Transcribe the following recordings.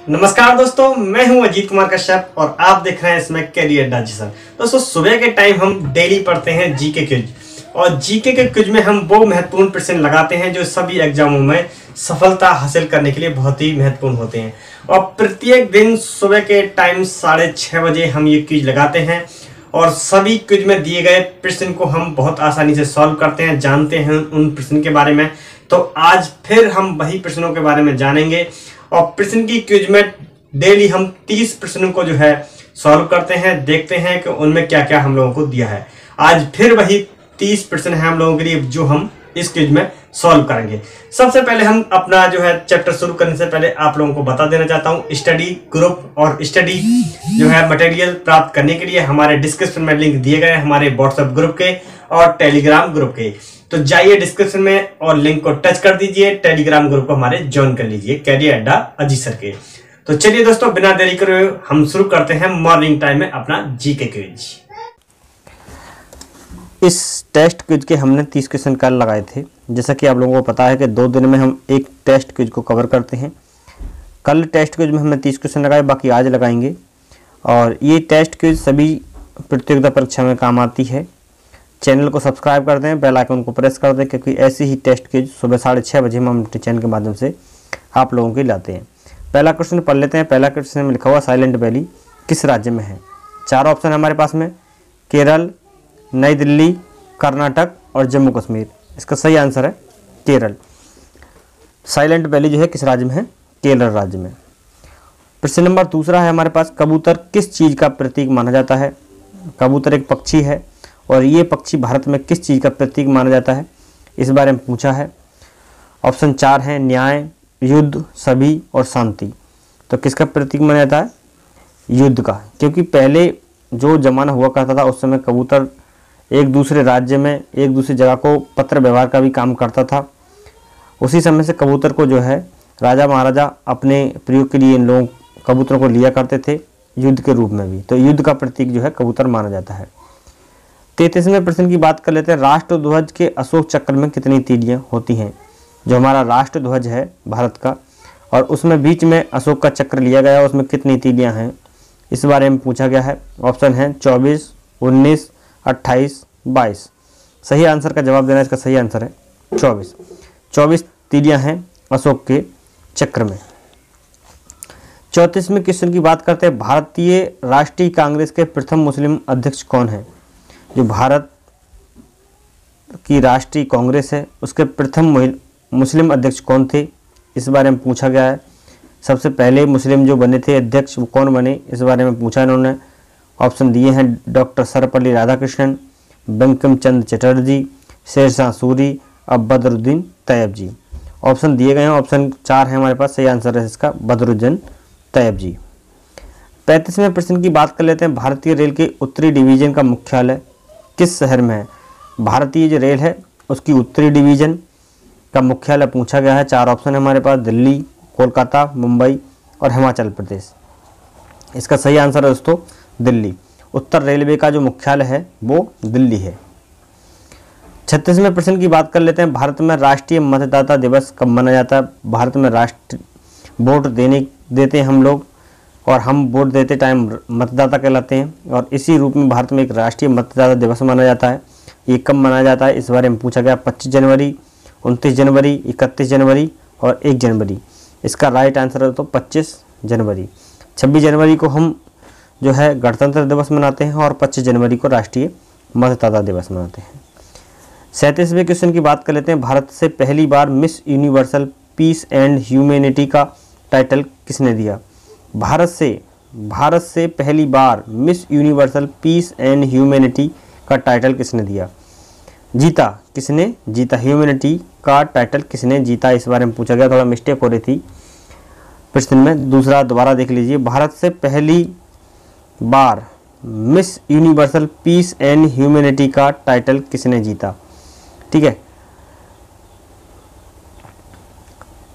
नमस्कार दोस्तों, मैं हूं अजीत कुमार कश्यप और आप देख रहे हैं इसमें कैरियर अड्डा। जी सर। दोस्तों, सुबह के टाइम हम डेली पढ़ते हैं जीके क्विज और जीके के क्विज में हम वो महत्वपूर्ण प्रश्न लगाते हैं जो सभी एग्जामों में सफलता हासिल करने के लिए बहुत ही महत्वपूर्ण होते हैं। और प्रत्येक दिन सुबह के टाइम 6:30 बजे हम ये क्विज लगाते हैं और सभी क्विज में दिए गए प्रश्न को हम बहुत आसानी से सॉल्व करते हैं, जानते हैं उन प्रश्न के बारे में। तो आज फिर हम वही प्रश्नों के बारे में जानेंगे और प्रश्न की क्विज में डेली हम 30 प्रश्नों को जो है सॉल्व करते हैं, देखते हैं कि उनमें क्या क्या हम लोगों को दिया है। आज फिर वही 30 प्रश्न है हम लोगों के लिए जो हम इस क्विज में सॉल्व करेंगे। सबसे पहले हम अपना जो है चैप्टर शुरू करने से पहले आप लोगों को बता देना चाहता हूं, स्टडी ग्रुप और स्टडी जो है मटेरियल प्राप्त करने के लिए हमारे डिस्क्रिप्शन में लिंक दिए गए हैं, हमारे व्हाट्सएप ग्रुप के और टेलीग्राम ग्रुप के। तो जाइए डिस्क्रिप्शन में और लिंक को टच कर दीजिए, टेलीग्राम ग्रुप को हमारे ज्वाइन कर लीजिए कैरियर अड्डा अजीत सर के। तो चलिए दोस्तों, बिना देरी करे हम शुरू करते हैं मॉर्निंग टाइम में अपना जीके क्विज। इस टेस्ट क्विज के हमने 30 क्वेश्चन कल लगाए थे। जैसा कि आप लोगों को पता है कि 2 दिन में हम एक टेस्ट क्विज को कवर करते हैं। कल टेस्ट क्विज में हमने 30 क्वेश्चन लगाए, बाकी आज लगाएंगे। और ये टेस्ट क्विज सभी प्रतियोगिता परीक्षा में काम आती है। चैनल को सब्सक्राइब कर दें, बेल आइकन को प्रेस कर दें, क्योंकि ऐसी ही टेस्ट क्विज सुबह 6:30 बजे हम अपने चैनल के माध्यम से आप लोगों के लाते हैं। पहला क्वेश्चन पढ़ लेते हैं। पहला क्वेश्चन में लिखा हुआ साइलेंट वैली किस राज्य में है? 4 ऑप्शन है हमारे पास में, केरल, नई दिल्ली, कर्नाटक और जम्मू कश्मीर। इसका सही आंसर है केरल। साइलेंट वैली जो है किस राज्य में है? केरल राज्य में। प्रश्न नंबर दूसरा है हमारे पास, कबूतर किस चीज़ का प्रतीक माना जाता है? कबूतर एक पक्षी है और ये पक्षी भारत में किस चीज़ का प्रतीक माना जाता है, इस बारे में पूछा है। ऑप्शन 4 है न्याय, युद्ध, सभी और शांति। तो किसका प्रतीक माना जाता है? युद्ध का, क्योंकि पहले जो जमाना हुआ करता था उस समय कबूतर एक दूसरे राज्य में एक दूसरी जगह को पत्र व्यवहार का भी काम करता था। उसी समय से कबूतर को जो है राजा महाराजा अपने प्रयोग के लिए इन लोगों कबूतरों को लिया करते थे, युद्ध के रूप में भी। तो युद्ध का प्रतीक जो है कबूतर माना जाता है। 33वें प्रश्न की बात कर लेते हैं। राष्ट्रध्वज के अशोक चक्र में कितनी तीलियां होती हैं? जो हमारा राष्ट्रध्वज है भारत का और उसमें बीच में अशोक का चक्र लिया गया है, उसमें कितनी तीलियां हैं, इस बारे में पूछा गया है। ऑप्शन है 24, 19, 28, 22। सही आंसर का जवाब देना, इसका सही आंसर है 24। 24 तीलियां हैं अशोक के चक्र में। 34वें क्वेश्चन की बात करते हैं। भारतीय राष्ट्रीय कांग्रेस के प्रथम मुस्लिम अध्यक्ष कौन है? जो भारत की राष्ट्रीय कांग्रेस है उसके प्रथम मुस्लिम अध्यक्ष कौन थे, इस बारे में पूछा गया है। सबसे पहले मुस्लिम जो बने थे अध्यक्ष वो कौन बने, इस बारे में पूछा इन्होंने। ऑप्शन दिए हैं डॉक्टर सर्वपल्ली राधाकृष्णन, बंकिम चंद्र चटर्जी, शेरशाह सूरी और बदरुद्दीन तैयब जी। ऑप्शन दिए गए हैं, ऑप्शन 4 है हमारे पास। सही आंसर है इसका बदरुद्दीन तैयब जी। 35वें प्रश्न की बात कर लेते हैं। भारतीय रेल के उत्तरी डिवीजन का मुख्यालय किस शहर में है? भारतीय जो रेल है उसकी उत्तरी डिवीजन का मुख्यालय पूछा गया है। 4 ऑप्शन है हमारे पास, दिल्ली, कोलकाता, मुंबई और हिमाचल प्रदेश। इसका सही आंसर है दोस्तों दिल्ली। उत्तर रेलवे का जो मुख्यालय है वो दिल्ली है। 36वें प्रश्न की बात कर लेते हैं। भारत में राष्ट्रीय मतदाता दिवस कब मनाया जाता है? भारत में राष्ट्र वोट देते हैं हम लोग और हम वोट देते टाइम मतदाता कहलाते हैं और इसी रूप में भारत में एक राष्ट्रीय मतदाता दिवस मनाया जाता है। ये कब मनाया जाता है, इस बारे में पूछा गया। 25 जनवरी, 29 जनवरी, 31 जनवरी और 1 जनवरी। इसका राइट आंसर है तो 25 जनवरी। 26 जनवरी को हम जो है गणतंत्र दिवस मनाते हैं और 25 जनवरी को राष्ट्रीय मतदाता दिवस मनाते हैं। 37वें क्वेश्चन की बात कर लेते हैं। भारत से पहली बार miss universal peace and humanity का टाइटल किसने दिया? भारत से पहली बार miss universal peace and humanity का टाइटल किसने दिया? जीता किसने? जीता ह्यूमैनिटी का टाइटल किसने जीता, इस बारे में पूछा गया। थोड़ा मिस्टेक हो रही थी प्रश्न में, दूसरा दोबारा देख लीजिए। भारत से पहली बार miss universal peace and humanity का टाइटल किसने जीता? ठीक है,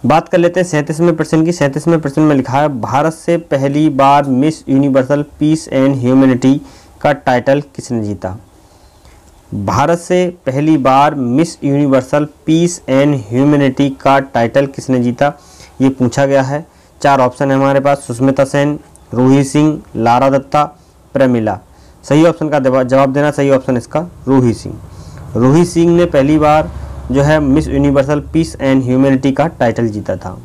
बात कर लेते हैं 37वें प्रश्न की। 37वें प्रश्न में लिखा है भारत से पहली बार miss universal peace and humanity का टाइटल किसने जीता? भारत से पहली बार miss universal peace and humanity का टाइटल किसने जीता, ये पूछा गया है। 4 ऑप्शन है हमारे पास, सुष्मिता सेन, रूही सिंह, लारा दत्ता, प्रेमिला। सही ऑप्शन का जवाब देना, सही ऑप्शन इसका रूही सिंह। रूही सिंह ने पहली बार जो है miss universal peace and humanity का टाइटल जीता था।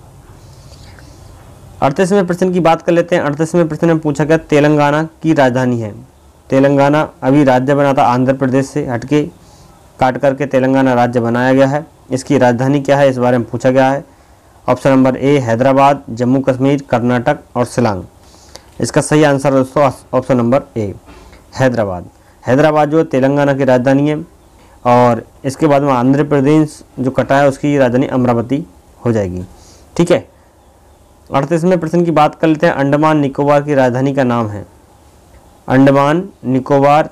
38वें प्रश्न की बात कर लेते हैं। 38वें प्रश्न में पूछा गया तेलंगाना की राजधानी है। तेलंगाना अभी राज्य बना था, आंध्र प्रदेश से हटके काट करके तेलंगाना राज्य बनाया गया है। इसकी राजधानी क्या है, इस बारे में पूछा गया है। ऑप्शन नंबर ए हैदराबाद, जम्मू कश्मीर, कर्नाटक और शिलांग। इसका सही आंसर दोस्तों ऑप्शन नंबर ए हैदराबाद। हैदराबाद जो तेलंगाना की राजधानी है और इसके बाद में आंध्र प्रदेश जो कटा है उसकी राजधानी अमरावती हो जाएगी। ठीक है। 38वें प्रश्न की बात कर लेते हैं। अंडमान निकोबार की राजधानी का नाम है। अंडमान निकोबार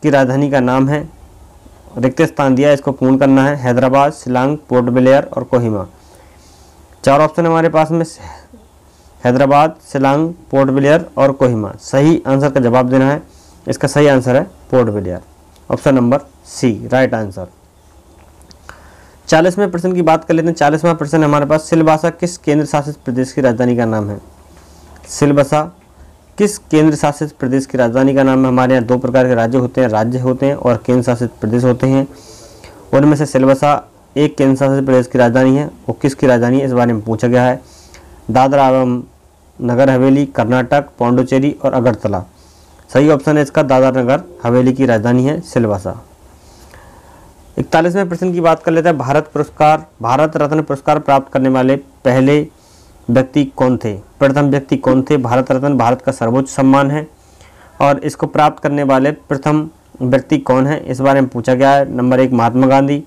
की राजधानी का नाम है, रिक्त स्थान दिया है, इसको पूर्ण करना है। हैदराबाद, शिलांग, पोर्ट ब्लेयर और कोहिमा। 4 ऑप्शन हमारे पास में, हैदराबाद, शिलांग, पोर्ट ब्लेयर और कोहिमा। सही आंसर का जवाब देना है। इसका सही आंसर है Port Blair, option number C right answer. 40वें प्रश्न की बात कर लेते हैं। 40वां प्रश्न हमारे पास, सिलबासा किस केंद्र शासित प्रदेश की राजधानी का नाम है। सिलबासा किस केंद्र शासित प्रदेश की राजधानी का नाम है। हमारे यहाँ 2 प्रकार के राज्य होते हैं और केंद्र शासित प्रदेश होते हैं। उनमें से सिलबासा एक केंद्र शासित प्रदेश की राजधानी है। वो किसकी राजधानी है, इस बारे में पूछा गया है। दादरा एवं नगर हवेली, कर्नाटक, पौंडुचेरी और अगरतला। सही ऑप्शन है इसका दादरा नगर हवेली की राजधानी है सिलबासा। 41वें प्रश्न की बात कर लेते हैं। भारत रत्न पुरस्कार प्राप्त करने वाले पहले व्यक्ति कौन थे। प्रथम व्यक्ति कौन थे। भारत रत्न भारत का सर्वोच्च सम्मान है और इसको प्राप्त करने वाले प्रथम व्यक्ति कौन है, इस बारे में पूछा गया है। Number 1 Mahatma Gandhi,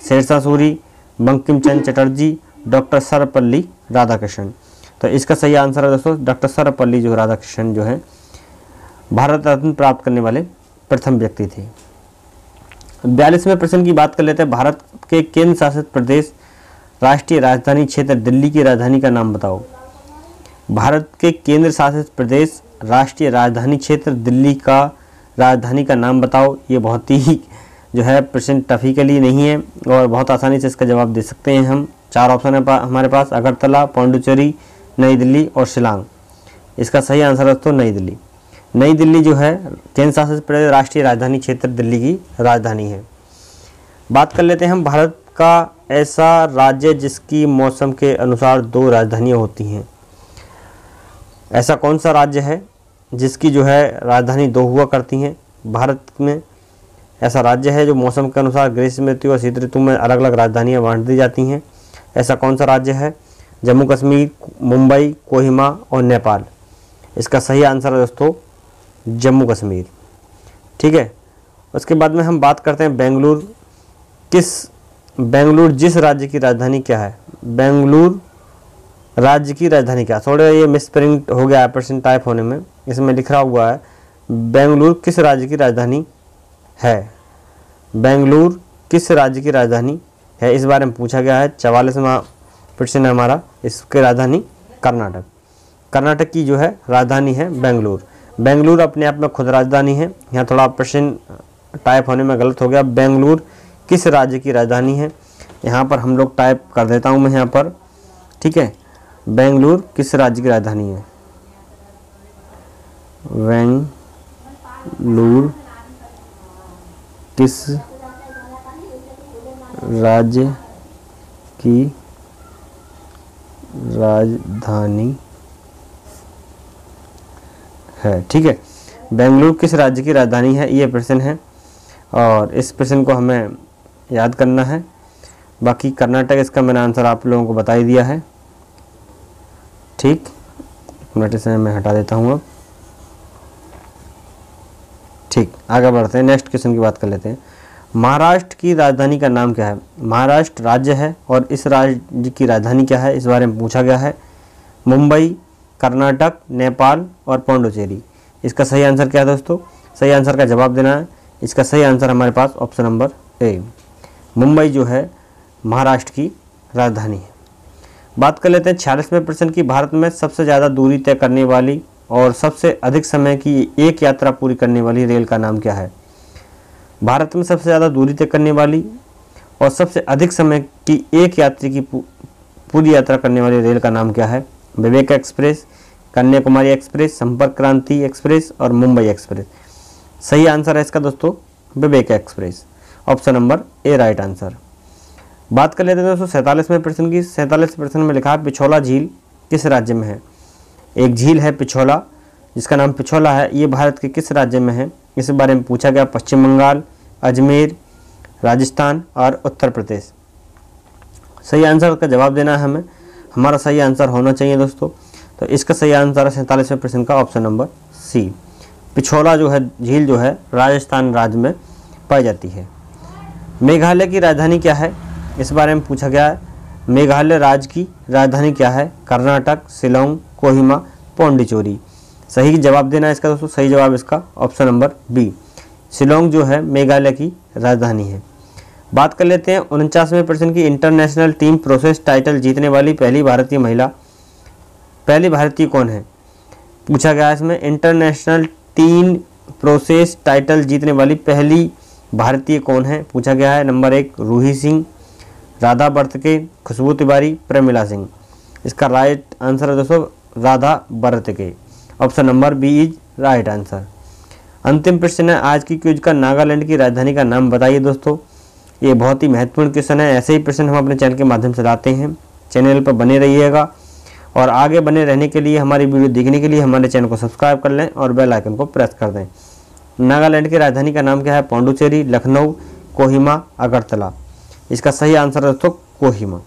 Sher Shah Suri, Bankim Chandra Chatterjee, doctor Sarvepalli Radhakrishnan. तो इसका सही आंसर है दोस्तों डॉक्टर सर्वपल्ली जो राधाकृष्णन जो है भारत रत्न प्राप्त करने वाले प्रथम व्यक्ति थे। 42वें प्रश्न की बात कर लेते हैं। भारत के केंद्र शासित प्रदेश राष्ट्रीय राजधानी क्षेत्र दिल्ली की राजधानी का नाम बताओ। भारत के केंद्र शासित प्रदेश राष्ट्रीय राजधानी क्षेत्र दिल्ली का राजधानी का नाम बताओ। ये बहुत ही जो है प्रश्न टफी के लिए नहीं है और बहुत आसानी से इसका जवाब दे सकते हैं हम। 4 ऑप्शन है हमारे पास, अगरतला, पौंडुचेरी, नई दिल्ली और शिलांग। इसका सही आंसर है दोस्तों नई दिल्ली। नई दिल्ली जो है केंद्र शासित प्रदेश राष्ट्रीय राजधानी क्षेत्र दिल्ली की राजधानी है। बात कर लेते हैं हम भारत का ऐसा राज्य जिसकी मौसम के अनुसार 2 राजधानियाँ होती हैं। ऐसा कौन सा राज्य है जिसकी जो है राजधानी 2 हुआ करती हैं। भारत में ऐसा राज्य है जो मौसम के अनुसार ग्रीष्म ऋतु और शीत ऋतु में अलग अलग राजधानियाँ बांट दी जाती हैं। ऐसा कौन सा राज्य है। जम्मू कश्मीर, मुंबई, कोहिमा और नेपाल। इसका सही आंसर है दोस्तों जम्मू कश्मीर। ठीक है। उसके बाद में हम बात करते हैं बेंगलुरु जिस राज्य की राजधानी क्या है। बेंगलुरु राज्य की राजधानी क्या। थोड़ा ये मिसप्रिंट हो गया है प्रश्न टाइप होने में, इसमें लिखा हुआ है बेंगलुरु किस राज्य की राजधानी है। बेंगलुरु किस राज्य की राजधानी है, इस बारे में पूछा गया है। 44वां प्रश्न है हमारा। इसकी राजधानी कर्नाटक। कर्नाटक की जो है राजधानी है बेंगलुरु। बेंगलुरु अपने आप में खुद राजधानी है। यहाँ थोड़ा प्रश्न टाइप होने में गलत हो गया। बेंगलुरु किस राज्य की राजधानी है, यहाँ पर हम लोग टाइप कर देता हूँ मैं यहाँ पर। ठीक है। बेंगलुरु किस राज्य की राजधानी है। बेंगलुरु किस राज्य की राजधानी है। ठीक है। बेंगलुरु किस राज्य की राजधानी है, ये प्रश्न है और इस प्रश्न को हमें याद करना है। बाकी कर्नाटक इसका मैंने आंसर आप लोगों को बता ही दिया है। ठीक, एक मिनट से मैं हटा देता हूँ अब। ठीक, आगे बढ़ते हैं। नेक्स्ट क्वेश्चन की बात कर लेते हैं। महाराष्ट्र की राजधानी का नाम क्या है। महाराष्ट्र राज्य है और इस राज्य की राजधानी क्या है, इस बारे में पूछा गया है। मुंबई, कर्नाटक, नेपाल और पौंडुचेरी। इसका सही आंसर क्या है दोस्तों। सही आंसर का जवाब देना है। इसका सही आंसर हमारे पास ऑप्शन नंबर ए मुंबई जो है महाराष्ट्र की राजधानी है। बात कर लेते हैं 46वें प्रश्न की। भारत में सबसे ज़्यादा दूरी तय करने वाली और सबसे अधिक समय की एक यात्रा पूरी करने वाली रेल का नाम क्या है। भारत में सबसे ज़्यादा दूरी तय करने वाली और सबसे अधिक समय की एक यात्री की पूरी यात्रा करने वाली रेल का नाम क्या है, विवेक एक्सप्रेस, कन्याकुमारी एक्सप्रेस, संपर्क क्रांति एक्सप्रेस और मुंबई एक्सप्रेस। सही आंसर है इसका दोस्तों Vivek express, option number A right answer. बात कर लेते हैं दोस्तों 47वें प्रश्न की। 47 प्रश्न में लिखा है पिछोला झील किस राज्य में है। एक झील है पिछोला, जिसका नाम पिछोला है, ये भारत के किस राज्य में है, इस बारे में पूछा गया। पश्चिम बंगाल, अजमेर, राजस्थान और उत्तर प्रदेश। सही आंसर का जवाब देना है हमें, हमारा सही आंसर होना चाहिए दोस्तों। तो इसका सही आंसर है 47वें प्रश्न का ऑप्शन नंबर सी। पिछोला जो है झील जो है राजस्थान राज्य में पाई जाती है। मेघालय की राजधानी क्या है, इस बारे में पूछा गया है। मेघालय राज्य की राजधानी क्या है। कर्नाटक, शिलोंग, कोहिमा, पौंडीचेरी। सही जवाब देना है इसका दोस्तों, सही जवाब इसका ऑप्शन नंबर बी, शिलोंग जो है मेघालय की राजधानी है। बात कर लेते हैं 49वें प्रश्न की। इंटरनेशनल टीम प्रोसेस टाइटल जीतने वाली पहली भारतीय कौन है, पूछा गया है इसमें। इंटरनेशनल टीम प्रोसेस टाइटल जीतने वाली पहली भारतीय कौन है, पूछा गया है। नंबर 1 रूही सिंह, राधा बर्तके, खुशबू तिवारी, प्रेमिला सिंह। इसका राइट आंसर है दोस्तों Radha Bartake, option number B is right answer. अंतिम प्रश्न है आज की क्विज का, नागालैंड की राजधानी का नाम बताइए दोस्तों। ये बहुत ही महत्वपूर्ण क्वेश्चन है, ऐसे ही प्रश्न हम अपने चैनल के माध्यम से लाते हैं। चैनल पर बने रहिएगा और आगे बने रहने के लिए, हमारी वीडियो देखने के लिए हमारे चैनल को सब्सक्राइब कर लें और बेल आइकन को प्रेस कर दें। नागालैंड की राजधानी का नाम क्या है। पौंडुचेरी, लखनऊ, कोहिमा, अगरतला। इसका सही आंसर है दोस्तों कोहिमा।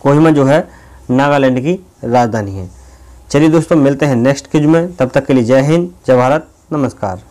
कोहिमा जो है नागालैंड की राजधानी है। चलिए दोस्तों मिलते हैं नेक्स्ट क्विज में, तब तक के लिए जय हिंद, जय भारत, नमस्कार।